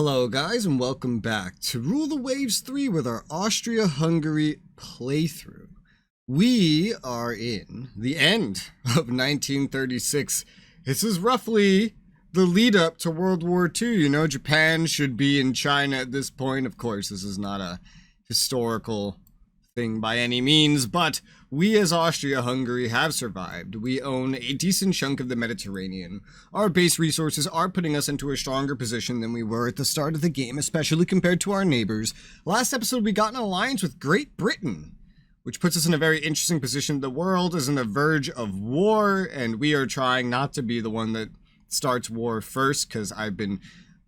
Hello guys and welcome back to Rule the Waves 3 with our Austria Hungary playthrough. We are in the end of 1936. This is roughly the lead up to World War II. You know, Japan should be in China at this point. Of course, this is not a historical thing by any means, but we as Austria Hungary have survived. We own a decent chunk of the Mediterranean. Our base resources are putting us into a stronger position than we were at the start of the game, especially compared to our neighbors. Last episode we got an alliance with Great Britain, which puts us in a very interesting position. The world is on the verge of war, and we are trying not to be the one that starts war first, because I've been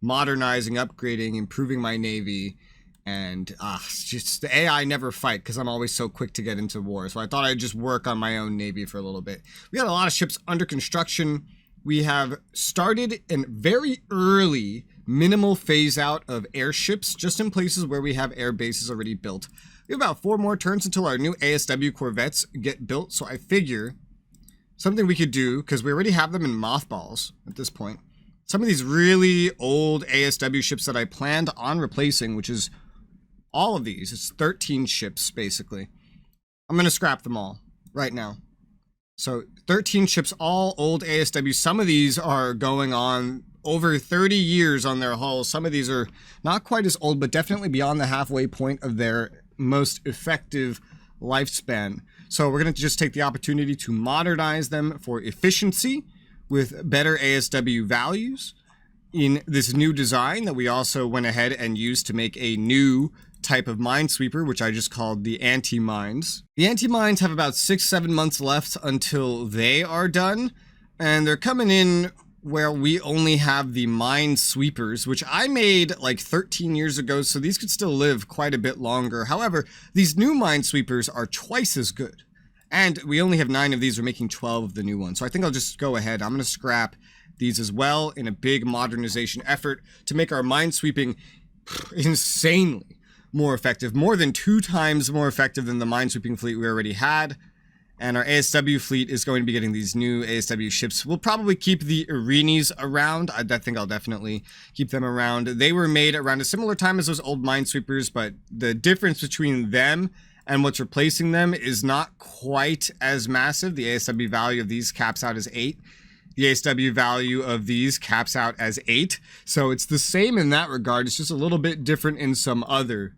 modernizing, upgrading, improving my navy. And just the AI never fight because I'm always so quick to get into war. So I thought I'd just work on my own navy for a little bit. We got a lot of ships under construction. We have started a very early minimal phase out of airships, just in places where we have air bases already built. We have about 4 more turns until our new ASW corvettes get built. So I figure something we could do, because we already have them in mothballs at this point. Some of these really old ASW ships that I planned on replacing, which is all of these. It's 13 ships, basically. I'm going to scrap them all right now. So 13 ships, all old ASW. Some of these are going on over 30 years on their hulls. Some of these are not quite as old, but definitely beyond the halfway point of their most effective lifespan. So we're going to just take the opportunity to modernize them for efficiency with better ASW values in this new design that we also went ahead and used to make a new type of minesweeper, which I just called the anti-mines. The anti-mines have about 6-7 months left until they are done, and they're coming in where we only have the minesweepers, which I made like 13 years ago, so these could still live quite a bit longer. However, these new minesweepers are twice as good, and we only have 9 of these. We're making 12 of the new ones, so I think I'll just go ahead. I'm going to scrap these as well in a big modernization effort to make our minesweeping insanely more effective, more than 2 times more effective than the minesweeping fleet we already had. And our ASW fleet is going to be getting these new ASW ships. We'll probably keep the Irenes around. I think I'll definitely keep them around. They were made around a similar time as those old minesweepers, but the difference between them and what's replacing them is not quite as massive. The ASW value of these caps out as 8. The ASW value of these caps out as 8. So it's the same in that regard. It's just a little bit different in some other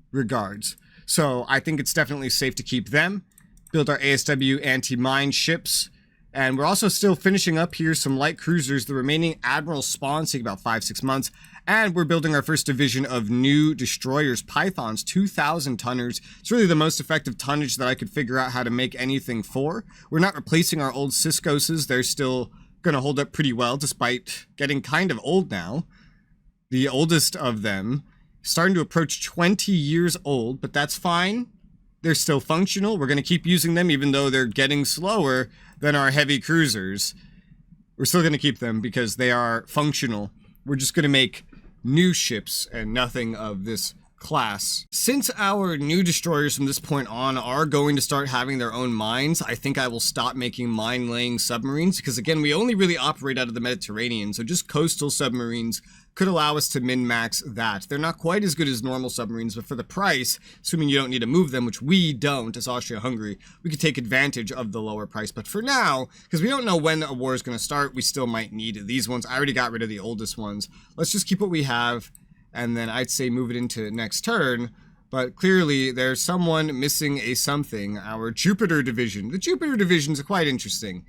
regards. So I think it's definitely safe to keep them. Build our ASW anti-mine ships. And we're also still finishing up here some light cruisers. The remaining Admiral spawns take about 5-6 months. And we're building our first division of new destroyers, Pythons, 2,000 tonners. It's really the most effective tonnage that I could figure out how to make anything for. We're not replacing our old Ciscoses. They're still going to hold up pretty well, despite getting kind of old now. The oldest of them starting to approach 20 years old, but that's fine. They're still functional. We're going to keep using them, even though they're getting slower than our heavy cruisers. We're still going to keep them because they are functional. We're just going to make new ships and nothing of this class. Since our new destroyers from this point on are going to start having their own mines, I think I will stop making mine-laying submarines, because again, we only really operate out of the Mediterranean, so just coastal submarines could allow us to min-max that. They're not quite as good as normal submarines, but for the price, assuming you don't need to move them, which we don't as Austria Hungary, we could take advantage of the lower price. But for now, because we don't know when a war is going to start, we still might need these ones. I already got rid of the oldest ones. Let's just keep what we have, and then I'd say move it into next turn. But clearly, there's someone missing a something. Our Jupiter division. The Jupiter division is quite interesting.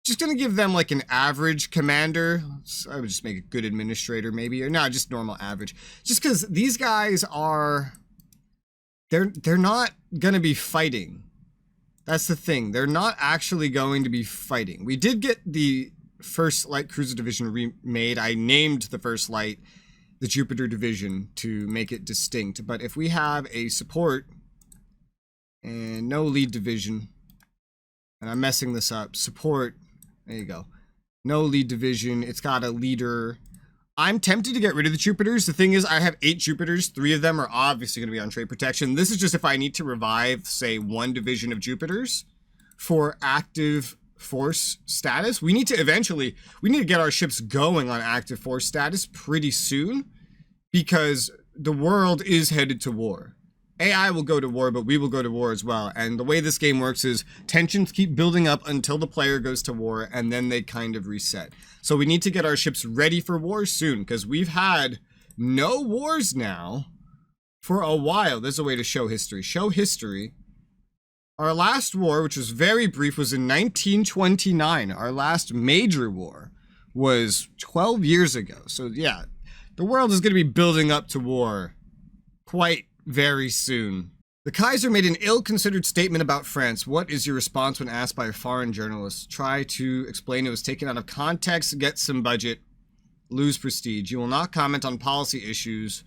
Just gonna give them like an average commander. I would just make a good administrator maybe, or no, just normal average. Just because these guys are, they're not gonna be fighting. That's the thing. They're not actually going to be fighting. We did get the first light cruiser division remade. I named the first light the Jupiter division to make it distinct. But if we have a support and no lead division, and I'm messing this up, support. There you go. No lead division. It's got a leader. I'm tempted to get rid of the Jupiters. The thing is, I have 8 Jupiters. 3 of them are obviously going to be on trade protection. This is just if I need to revive, say, 1 division of Jupiters for active force status. We need to get our ships going on active force status pretty soon. because the world is headed to war. AI will go to war, but we will go to war as well. And the way this game works is tensions keep building up until the player goes to war, and then they kind of reset. So we need to get our ships ready for war soon, because we've had no wars now for a while. There's a way to show history. Show history. Our last war, which was very brief, was in 1929. Our last major war was 12 years ago. So yeah, the world is going to be building up to war quite very soon. The Kaiser made an ill-considered statement about France. What is your response when asked by a foreign journalist? Try to explain it was taken out of context, get some budget, lose prestige. You will not comment on policy issues.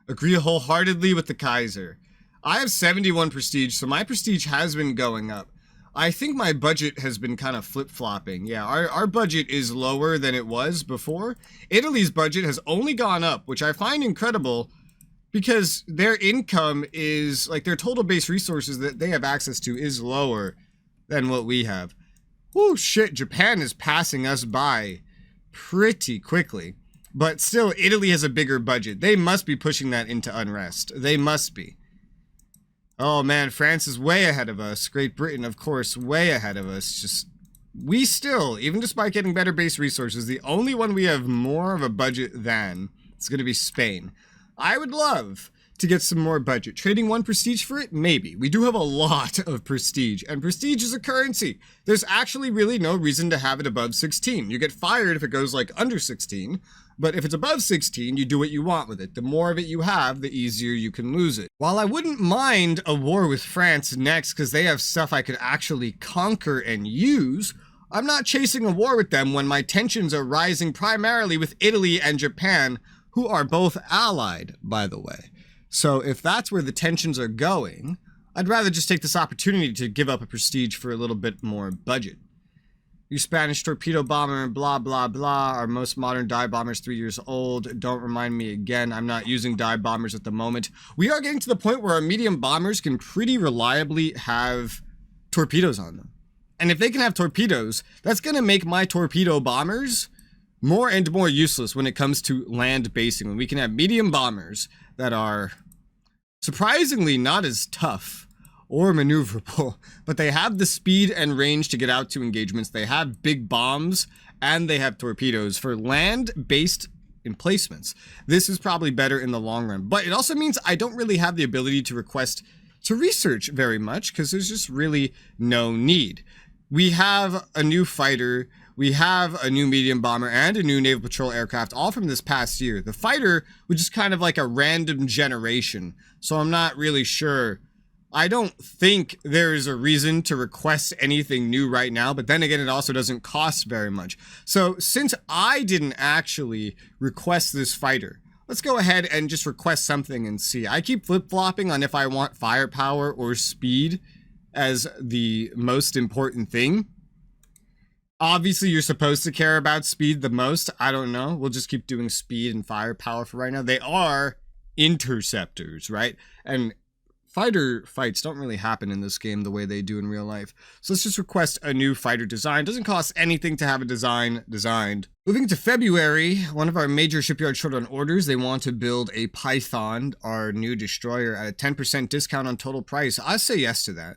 Agree wholeheartedly with the Kaiser. I have 71 prestige, so my prestige has been going up. I think my budget has been kind of flip-flopping. Yeah, our budget is lower than it was before. Italy's budget has only gone up, which I find incredible, because their income is, like, their total base resources that they have access to is lower than what we have. Oh shit, Japan is passing us by pretty quickly. But still, Italy has a bigger budget. They must be pushing that into unrest. They must be. Oh man, France is way ahead of us. Great Britain, of course, way ahead of us. Just, we still, even despite getting better base resources, the only one we have more of a budget than is going to be Spain. I would love to get some more budget. Trading 1 prestige for it? Maybe. We do have a lot of prestige, and prestige is a currency. There's actually really no reason to have it above 16. You get fired if it goes like under 16, but if it's above 16, you do what you want with it. The more of it you have, the easier you can lose it. While I wouldn't mind a war with France next because they have stuff I could actually conquer and use, I'm not chasing a war with them when my tensions are rising primarily with Italy and Japan, who are both allied, by the way. So if that's where the tensions are going, I'd rather just take this opportunity to give up a prestige for a little bit more budget. Your Spanish torpedo bomber, blah, blah, blah. Our most modern dive bomber is 3 years old. Don't remind me again. I'm not using dive bombers at the moment. We are getting to the point where our medium bombers can pretty reliably have torpedoes on them. And if they can have torpedoes, that's going to make my torpedo bombers more and more useless when it comes to land basing. When we can have medium bombers that are surprisingly not as tough or maneuverable, but they have the speed and range to get out to engagements. They have big bombs and they have torpedoes for land-based emplacements. This is probably better in the long run, but it also means I don't really have the ability to request to research very much because there's just really no need. We have a new fighter, we have a new medium bomber, and a new naval patrol aircraft, all from this past year. The fighter was just kind of like a random generation, so I'm not really sure. I don't think there is a reason to request anything new right now, but then again, it also doesn't cost very much. So since I didn't actually request this fighter, let's go ahead and just request something and see. I keep flip-flopping on if I want firepower or speed as the most important thing. Obviously, you're supposed to care about speed the most. I don't know. We'll just keep doing speed and firepower for right now. They are interceptors, right? And fighter fights don't really happen in this game the way they do in real life. So let's just request a new fighter design. Doesn't cost anything to have a design designed. Moving to February, one of our major shipyards short on orders. They want to build a Python, our new destroyer, at a 10% discount on total price. I say yes to that,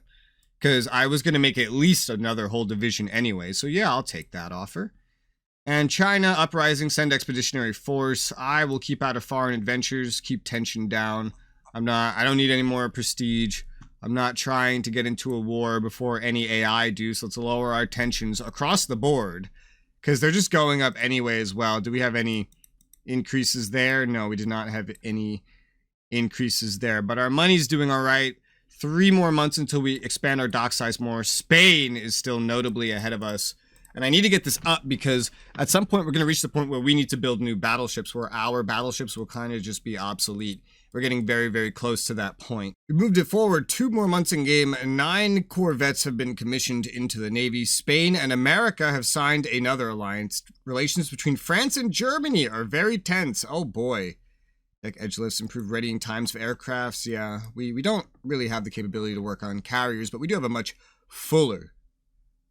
because I was going to make at least another whole division anyway. So yeah, I'll take that offer. And China, uprising, send expeditionary force. I will keep out of foreign adventures, keep tension down. I don't need any more prestige. I'm not trying to get into a war before any AI do, so let's lower our tensions across the board, because they're just going up anyway as well. Do we have any increases there? No, we did not have any increases there, but our money's doing all right. 3 more months until we expand our dock size more. Spain is still notably ahead of us. And I need to get this up because at some point we're going to reach the point where we need to build new battleships, where our battleships will kind of just be obsolete. We're getting very, very close to that point. We moved it forward 2 more months in game. 9 corvettes have been commissioned into the Navy. Spain and America have signed another alliance. Relations between France and Germany are very tense. Oh boy. Like edge lifts, improved readying times for aircrafts. Yeah, we don't really have the capability to work on carriers, but we do have a much fuller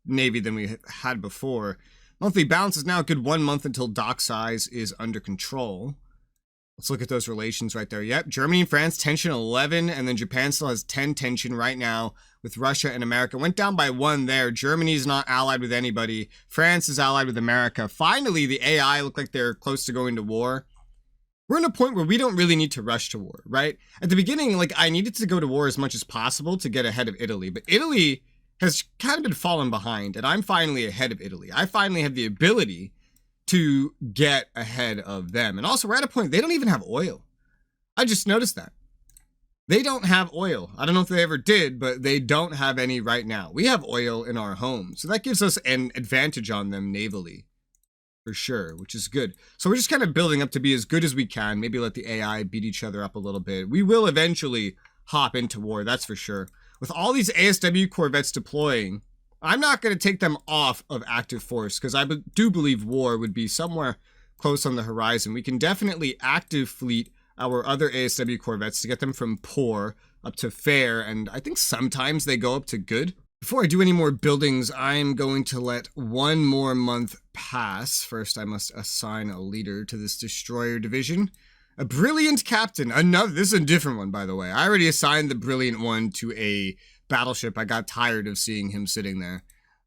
Navy than we had before. Monthly balance is now a good 1 month until dock size is under control. Let's look at those relations right there. Yep, Germany and France, tension 11, and then Japan still has 10 tension right now with Russia and America. Went down by 1 there. Germany's not allied with anybody. France is allied with America. Finally, the AI look like they're close to going to war. We're in a point where we don't really need to rush to war, right? At the beginning, like, I needed to go to war as much as possible to get ahead of Italy, but Italy has kind of been falling behind, and I'm finally ahead of Italy. I finally have the ability to get ahead of them. And also, we're at a point, they don't even have oil. I just noticed that. They don't have oil. I don't know if they ever did, but they don't have any right now. We have oil in our home, so that gives us an advantage on them navally. For sure, which is good. So we're just kind of building up to be as good as we can. Maybe let the AI beat each other up a little bit. We will eventually hop into war, that's for sure. With all these ASW corvettes deploying, I'm not going to take them off of active force because I do believe war would be somewhere close on the horizon. We can definitely active fleet our other ASW corvettes to get them from poor up to fair, and I think sometimes they go up to good. Before I do any more buildings, I'm going to let 1 more month pass. First, I must assign a leader to this destroyer division. A brilliant captain. This is a different one, by the way. I already assigned the brilliant one to a battleship. I got tired of seeing him sitting there.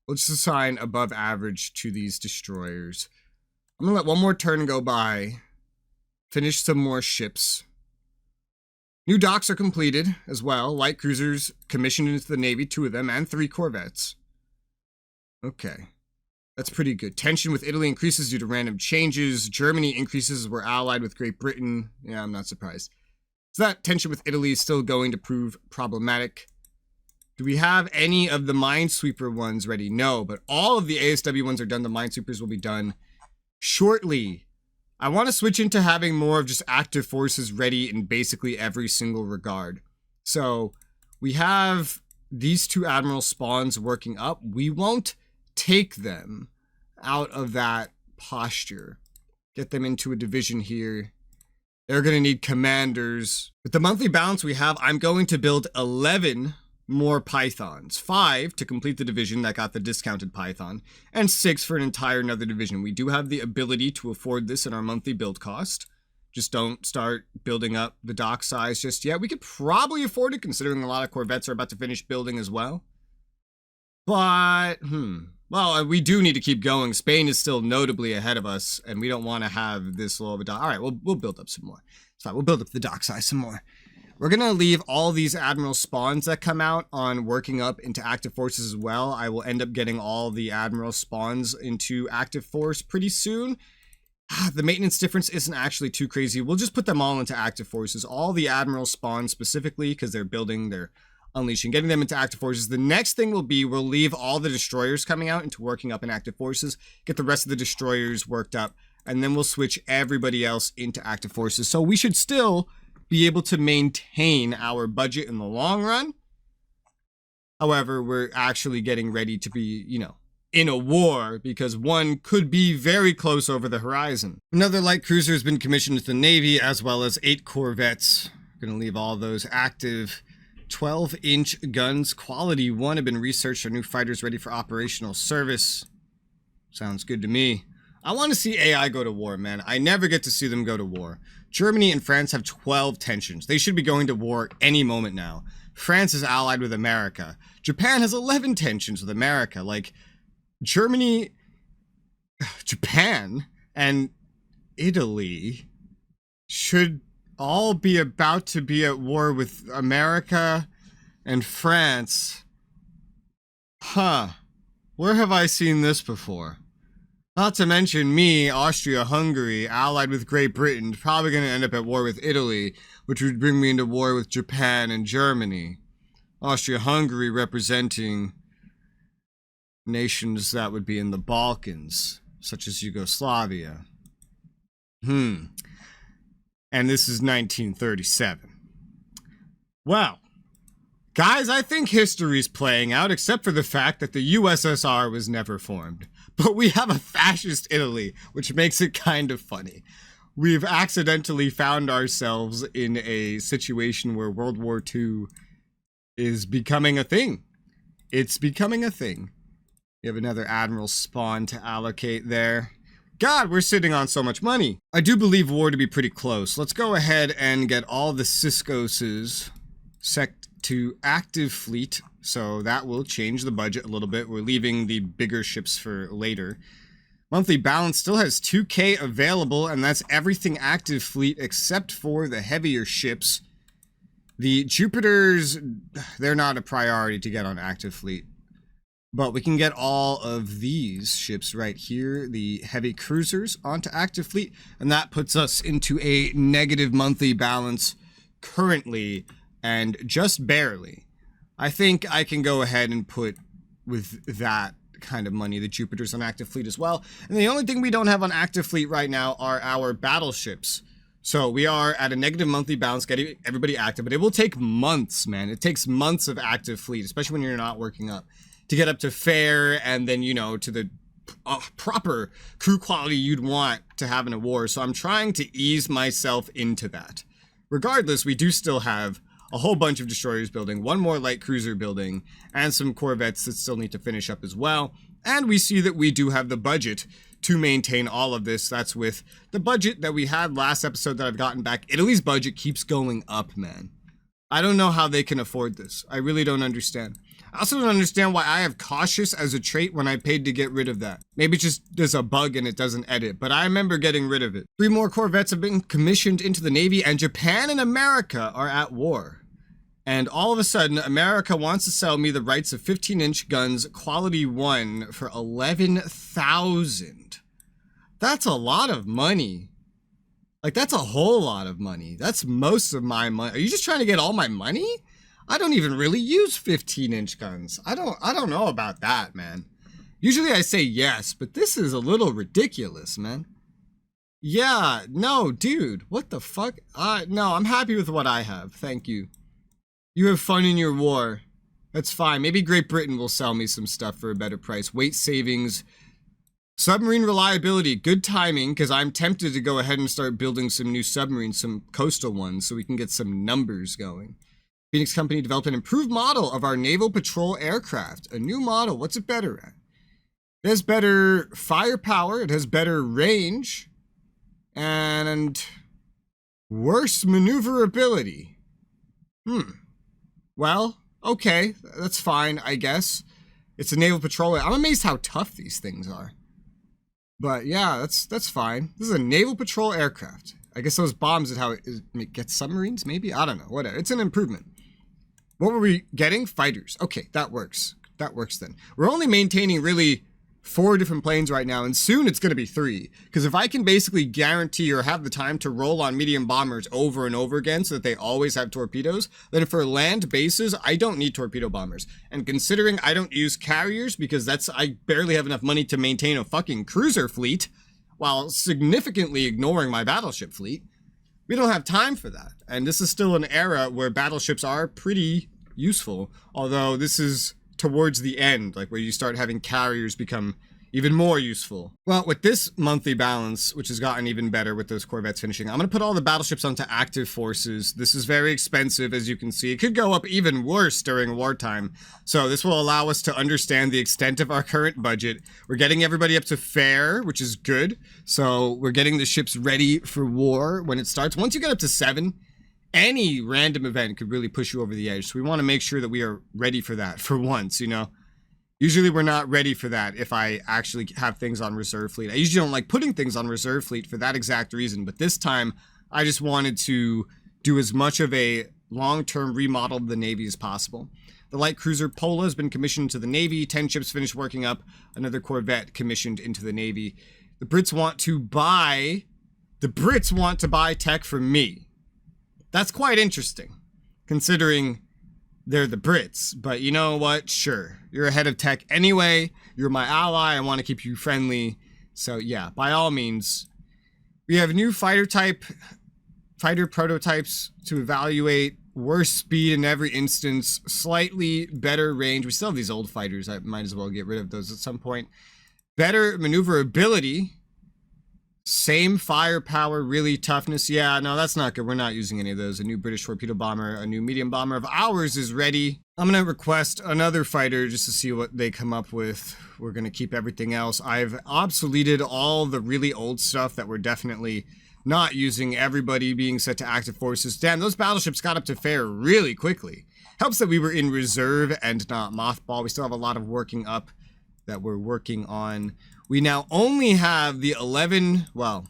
Let's assign above average to these destroyers. I'm going to let 1 more turn go by. Finish some more ships. New docks are completed as well. Light cruisers commissioned into the Navy, 2 of them, and 3 corvettes. Okay. That's pretty good. Tension with Italy increases due to random changes. Germany increases as we're allied with Great Britain. Yeah, I'm not surprised. So that tension with Italy is still going to prove problematic. Do we have any of the Minesweeper ones ready? No, but all of the ASW ones are done. The Minesweepers will be done shortly. I want to switch into having more of just active forces ready in basically every single regard. So we have these 2 admiral spawns working up. We won't take them out of that posture. Get them into a division here. They're going to need commanders. With the monthly balance we have, I'm going to build 11 more Pythons. 5 to complete the division that got the discounted Python, and 6 for an entire another division. We do have the ability to afford this in our monthly build cost. Just don't start building up the dock size just yet. We could probably afford it considering a lot of corvettes are about to finish building as well. But, well, we do need to keep going. Spain is still notably ahead of us, and we don't want to have this low of a dock. All right, we'll build up some more. It's fine. We'll build up the dock size some more. We're going to leave all these admiral spawns that come out on working up into active forces as well. I will end up getting all the admiral spawns into active force pretty soon. The maintenance difference isn't actually too crazy. We'll just put them all into active forces. All the admiral spawns specifically because they're building, they're unleashing, getting them into active forces. The next thing will be we'll leave all the destroyers coming out into working up in active forces, get the rest of the destroyers worked up, and then we'll switch everybody else into active forces. So we should still be able to maintain our budget in the long run. However, we're actually getting ready to be, in a war because one could be very close over the horizon. Another light cruiser has been commissioned to the Navy as well as 8 corvettes. We're going to leave all those active. 12-inch guns, quality 1 have been researched. Our new fighters ready for operational service. Sounds good to me. I want to see AI go to war, man. I never get to see them go to war. Germany and France have 12 tensions. They should be going to war any moment now. France is allied with America. Japan has 11 tensions with America. Like, Germany, Japan, and Italy should all be about to be at war with America and France. Where have I seen this before? Not to mention me, Austria Hungary, allied with Great Britain, probably going to end up at war with Italy, which would bring me into war with Japan and Germany. Austria Hungary representing nations that would be in the Balkans, such as Yugoslavia. And this is 1937. Well, guys, I think history's playing out, except for the fact that the USSR was never formed. But we have a fascist Italy, which makes it kind of funny. We've accidentally found ourselves in a situation where World War II is becoming a thing. It's becoming a thing. We have another admiral spawn to allocate there. God, we're sitting on so much money. I do believe war to be pretty close. Let's go ahead and get all the Ciscoses set to active fleet. So that will change the budget a little bit. We're leaving the bigger ships for later. Monthly balance still has 2K available, and that's everything active fleet except for the heavier ships. The Jupiters, they're not a priority to get on active fleet. But we can get all of these ships right here, the heavy cruisers, onto active fleet, and that puts us into a negative monthly balance currently, and just barely. I think I can go ahead and put with that kind of money the Jupiters on active fleet as well. And the only thing we don't have on active fleet right now are our battleships. So we are at a negative monthly balance, getting everybody active, but it will take months, man. It takes months of active fleet, especially when you're not working up, to get up to fair and then, you know, to the proper crew quality you'd want to have in a war. So I'm trying to ease myself into that. Regardless, we do still have a whole bunch of destroyers building, one more light cruiser building, and some corvettes that still need to finish up as well. And we see that we do have the budget to maintain all of this. That's with the budget that we had last episode that I've gotten back. Italy's budget keeps going up, man. I don't know how they can afford this. I really don't understand. I also don't understand why I have cautious as a trait when I paid to get rid of that. Maybe it's just there's a bug and it doesn't edit, but I remember getting rid of it. 3 more corvettes have been commissioned into the Navy, and Japan and America are at war. And all of a sudden, America wants to sell me the rights of 15-inch guns, quality 1, for 11,000. That's a lot of money. Like, that's a whole lot of money. That's most of my money. Are you just trying to get all my money? I don't even really use 15-inch guns. I don't know about that, man. Usually I say yes, but this is a little ridiculous, man. Yeah, no, dude, what the fuck? No, I'm happy with what I have. Thank you. You have fun in your war. That's fine. Maybe Great Britain will sell me some stuff for a better price. Weight savings. Submarine reliability. Good timing, because I'm tempted to go ahead and start building some new submarines, some coastal ones, so we can get some numbers going. Phoenix Company developed an improved model of our naval patrol aircraft. A new model. What's it better at? It has better firepower. It has better range. And worse maneuverability. Well, okay, that's fine, I guess. It's a naval patrol. I'm amazed how tough these things are. But yeah, that's fine. This is a naval patrol aircraft. I guess those bombs is how it gets submarines, maybe? I don't know, whatever. It's an improvement. What were we getting? Fighters. Okay, that works. That works then. We're only maintaining really 4 different planes right now, and soon it's going to be 3. Because if I can basically guarantee or have the time to roll on medium bombers over and over again so that they always have torpedoes, then for land bases, I don't need torpedo bombers. And considering I don't use carriers because I barely have enough money to maintain a fucking cruiser fleet while significantly ignoring my battleship fleet, we don't have time for that. And this is still an era where battleships are pretty useful, although this is towards the end, like where you start having carriers become even more useful. Well, with this monthly balance, which has gotten even better with those corvettes finishing, I'm going to put all the battleships onto active forces. This is very expensive, as you can see. It could go up even worse during wartime. So this will allow us to understand the extent of our current budget. We're getting everybody up to fair, which is good. So we're getting the ships ready for war when it starts. Once you get up to 7, any random event could really push you over the edge. So we want to make sure that we are ready for that for once, you know. Usually we're not ready for that if I actually have things on reserve fleet. I usually don't like putting things on reserve fleet for that exact reason. But this time, I just wanted to do as much of a long-term remodel of the Navy as possible. The light cruiser Pola has been commissioned to the Navy. 10 ships finished working up. Another corvette commissioned into the Navy. The Brits want to buy tech from me. That's quite interesting, considering they're the Brits. But you know what? Sure. You're ahead of tech anyway. You're my ally. I want to keep you friendly. So yeah, by all means. We have new fighter prototypes to evaluate. Worse speed in every instance. Slightly better range. We still have these old fighters. I might as well get rid of those at some point. Better maneuverability. Same firepower, really toughness. Yeah, no, that's not good. We're not using any of those. A new British torpedo bomber, a new medium bomber of ours is ready. I'm going to request another fighter just to see what they come up with. We're going to keep everything else. I've obsoleted all the really old stuff that we're definitely not using. Everybody being set to active forces. Damn, those battleships got up to fair really quickly. Helps that we were in reserve and not mothball. We still have a lot of working up that we're working on. We now only have the 11, well,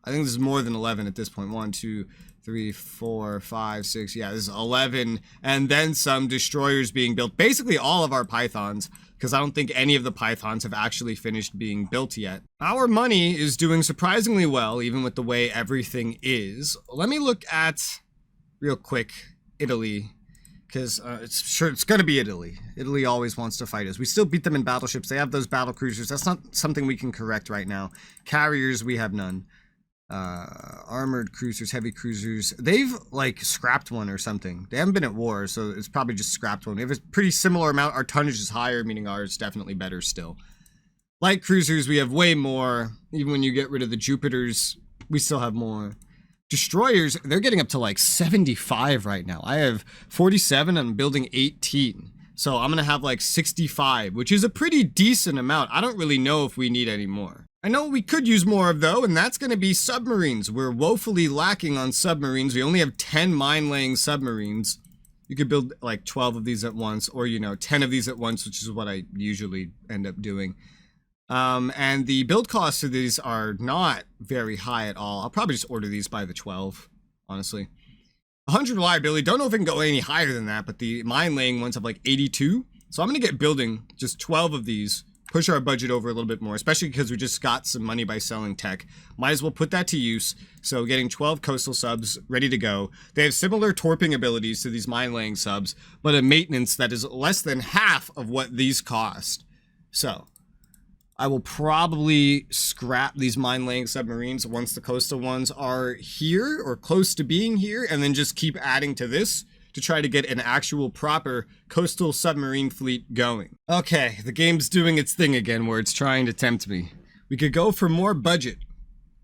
I think this is more than 11 at this point. 1, 2, 3, 4, 5, 6. Yeah, this is 11. And then some destroyers being built. Basically all of our Pythons, because I don't think any of the Pythons have actually finished being built yet. Our money is doing surprisingly well, even with the way everything is. Let me look at, real quick, Italy. Because it's going to be Italy. Italy always wants to fight us. We still beat them in battleships. They have those battle cruisers. That's not something we can correct right now. Carriers, we have none. Armored cruisers, heavy cruisers. They've like scrapped one or something. They haven't been at war, so it's probably just scrapped one. We have a pretty similar amount. Our tonnage is higher, meaning ours is definitely better still. Light cruisers, we have way more. Even when you get rid of the Jupiters, we still have more. Destroyers, they're getting up to like 75 right now. I have 47, I'm building 18. So I'm gonna have like 65, which is a pretty decent amount. I don't really know if we need any more. I know we could use more of though, and that's gonna be submarines. We're woefully lacking on submarines. We only have 10 mine-laying submarines. You could build like 12 of these at once, or 10 of these at once, which is what I usually end up doing. And the build costs of these are not very high at all. I'll probably just order these by the 12, honestly. 100 reliability, don't know if it can go any higher than that, but the mine laying ones have like 82. So I'm going to get building just 12 of these, push our budget over a little bit more, especially because we just got some money by selling tech. Might as well put that to use. So getting 12 coastal subs ready to go. They have similar torping abilities to these mine laying subs, but a maintenance that is less than half of what these cost. So I will probably scrap these mine-laying submarines once the coastal ones are here or close to being here, and then just keep adding to this to try to get an actual proper coastal submarine fleet going. Okay, the game's doing its thing again where it's trying to tempt me. We could go for more budget,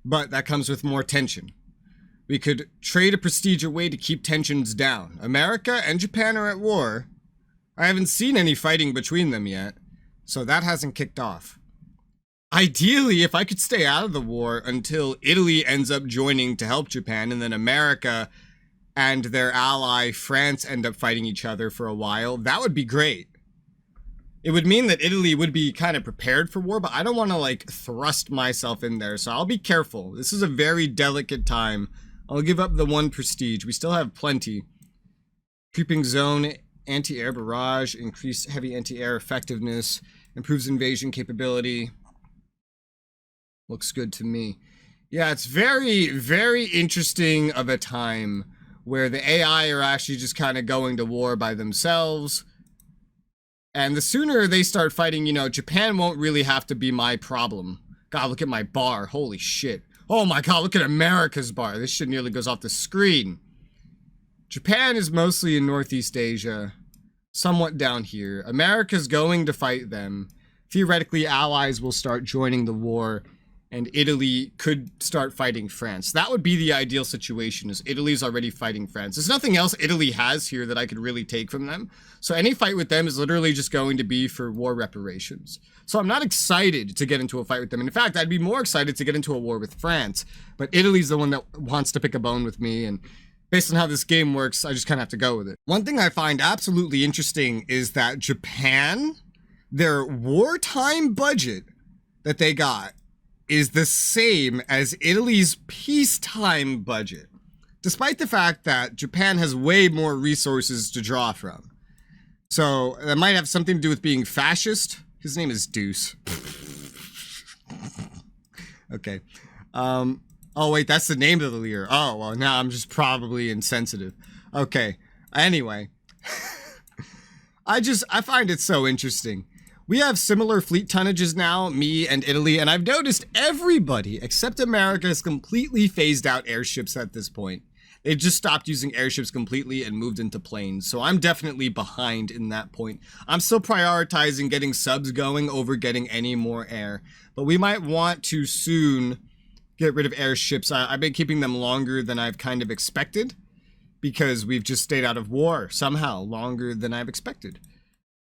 but that comes with more tension. We could trade a prestige away to keep tensions down. America and Japan are at war. I haven't seen any fighting between them yet, so that hasn't kicked off. Ideally, if I could stay out of the war until Italy ends up joining to help Japan, and then America and their ally France end up fighting each other for a while, that would be great. It would mean that Italy would be kind of prepared for war, but I don't want to like thrust myself in there, so I'll be careful. This is a very delicate time. I'll give up the 1 prestige. We still have plenty. Creeping zone, anti-air barrage, increased heavy anti-air effectiveness, improves invasion capability. Looks good to me. Yeah, it's very, very interesting of a time where the AI are actually just kind of going to war by themselves. And the sooner they start fighting, Japan won't really have to be my problem. God, look at my bar. Holy shit. Oh my God, look at America's bar. This shit nearly goes off the screen. Japan is mostly in Northeast Asia, somewhat down here. America's going to fight them. Theoretically, allies will start joining the war, and Italy could start fighting France. That would be the ideal situation, is Italy's already fighting France. There's nothing else Italy has here that I could really take from them. So any fight with them is literally just going to be for war reparations. So I'm not excited to get into a fight with them. In fact, I'd be more excited to get into a war with France. But Italy's the one that wants to pick a bone with me, and based on how this game works, I just kind of have to go with it. One thing I find absolutely interesting is that Japan, their wartime budget that they got is the same as Italy's peacetime budget, despite the fact that Japan has way more resources to draw from. So that might have something to do with being fascist. His name is Deuce. Okay. Oh wait, that's the name of the leader. Oh, well, now I'm just probably insensitive. Okay. Anyway. I find it so interesting. We have similar fleet tonnages now, me and Italy, and I've noticed everybody except America has completely phased out airships at this point. They just stopped using airships completely and moved into planes, so I'm definitely behind in that point. I'm still prioritizing getting subs going over getting any more air, but we might want to soon get rid of airships. I've been keeping them longer than I've kind of expected, because we've just stayed out of war somehow longer than I've expected.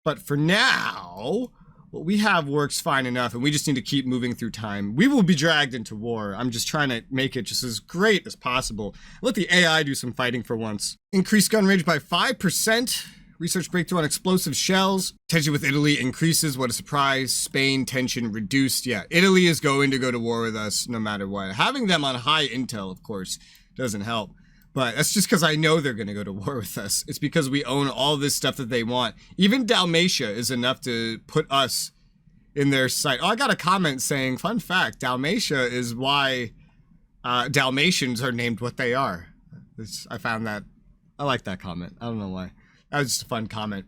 But for now, what we have works fine enough, and we just need to keep moving through time. We will be dragged into war. I'm just trying to make it just as great as possible. Let the AI do some fighting for once. Increase gun range by 5%. Research breakthrough on explosive shells. Tension with Italy increases. What a surprise. Spain, tension reduced. Yeah, Italy is going to go to war with us no matter what. Having them on high intel, of course, doesn't help. But that's just because I know they're going to go to war with us. It's because we own all this stuff that they want. Even Dalmatia is enough to put us in their sight. Oh, I got a comment saying, fun fact, Dalmatia is why Dalmatians are named what they are. I found that. I like that comment. I don't know why. That was just a fun comment.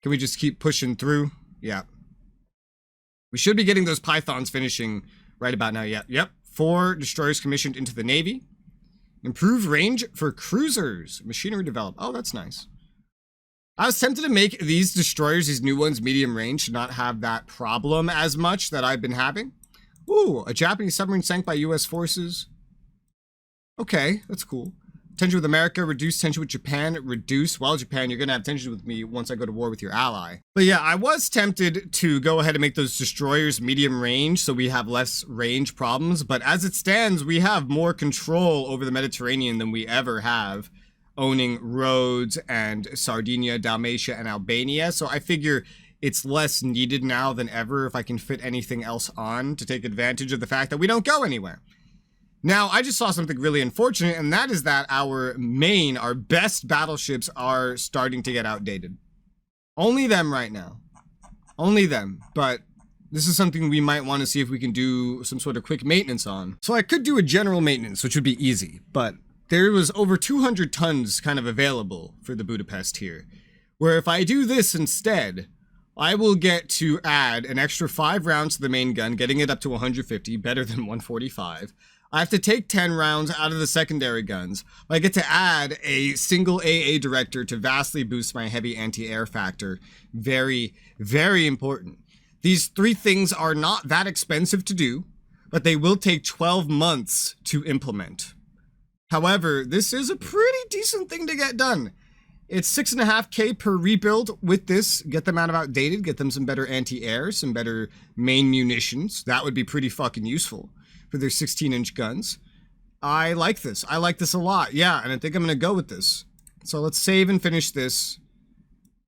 Can we just keep pushing through? Yeah. We should be getting those Pythons finishing right about now. Yeah. Yep. 4 destroyers commissioned into the Navy. Improved range for cruisers. Machinery developed. Oh, that's nice. I was tempted to make these destroyers, these new ones, medium range, to not have that problem as much that I've been having. Ooh, a Japanese submarine sank by U.S. forces. Okay, that's cool. Tension with America, reduce. Tension with Japan, reduce. Well, Japan, you're going to have tension with me once I go to war with your ally. But yeah, I was tempted to go ahead and make those destroyers medium range so we have less range problems. But as it stands, we have more control over the Mediterranean than we ever have, owning Rhodes and Sardinia, Dalmatia, and Albania. So I figure it's less needed now than ever if I can fit anything else on to take advantage of the fact that we don't go anywhere. Now, I just saw something really unfortunate, and that is that our best battleships are starting to get outdated. Only them right now. Only them. But this is something we might want to see if we can do some sort of quick maintenance on. So I could do a general maintenance, which would be easy, but there was over 200 tons kind of available for the Budapest here, where if I do this instead, I will get to add an extra 5 rounds to the main gun, getting it up to 150, better than 145. I have to take 10 rounds out of the secondary guns. I get to add a single AA director to vastly boost my heavy anti-air factor. Very, very important. These 3 things are not that expensive to do, but they will take 12 months to implement. However, this is a pretty decent thing to get done. It's 6.5K per rebuild with this. Get them out of outdated, get them some better anti-air, some better main munitions. That would be pretty fucking useful for their 16-inch guns. I like this. I like this a lot. Yeah, and I think I'm going to go with this. So let's save and finish this.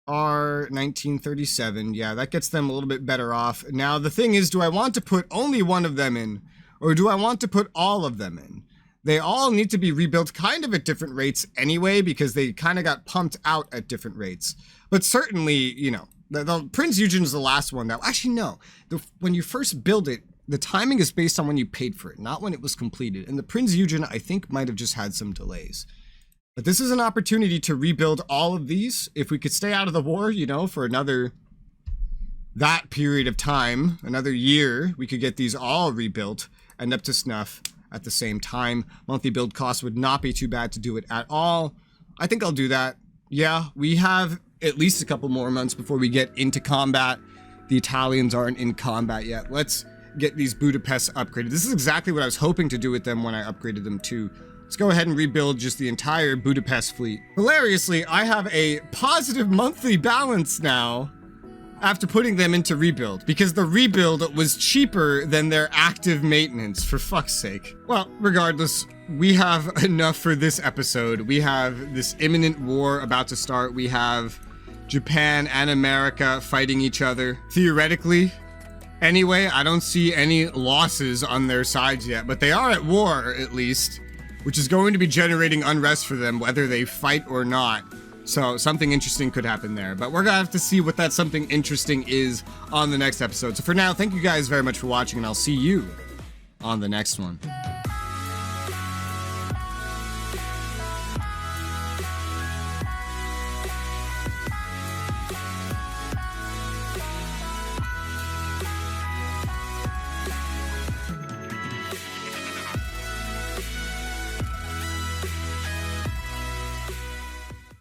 R1937. Yeah, that gets them a little bit better off. Now, the thing is, do I want to put only one of them in, or do I want to put all of them in? They all need to be rebuilt kind of at different rates anyway, because they kind of got pumped out at different rates. But certainly, you know, the Prince Eugen is the last one. That actually, no. When you first build it, the timing is based on when you paid for it, not when it was completed. And the Prince Eugen, I think, might have just had some delays. But this is an opportunity to rebuild all of these. If we could stay out of the war, you know, for that period of time, another year, we could get these all rebuilt and up to snuff at the same time. Monthly build cost would not be too bad to do it at all. I think I'll do that. Yeah, we have at least a couple more months before we get into combat. The Italians aren't in combat yet. Let's get these Budapest upgraded. This is exactly what I was hoping to do with them when I upgraded them too. Let's go ahead and rebuild just the entire Budapest fleet. Hilariously, I have a positive monthly balance now after putting them into rebuild, because the rebuild was cheaper than their active maintenance, for fuck's sake. Well, regardless, we have enough for this episode. We have this imminent war about to start. We have Japan and America fighting each other. Theoretically, anyway, I don't see any losses on their sides yet, but they are at war, at least, which is going to be generating unrest for them, whether they fight or not. So something interesting could happen there, but we're gonna have to see what that something interesting is on the next episode. So for now, thank you guys very much for watching, and I'll see you on the next one.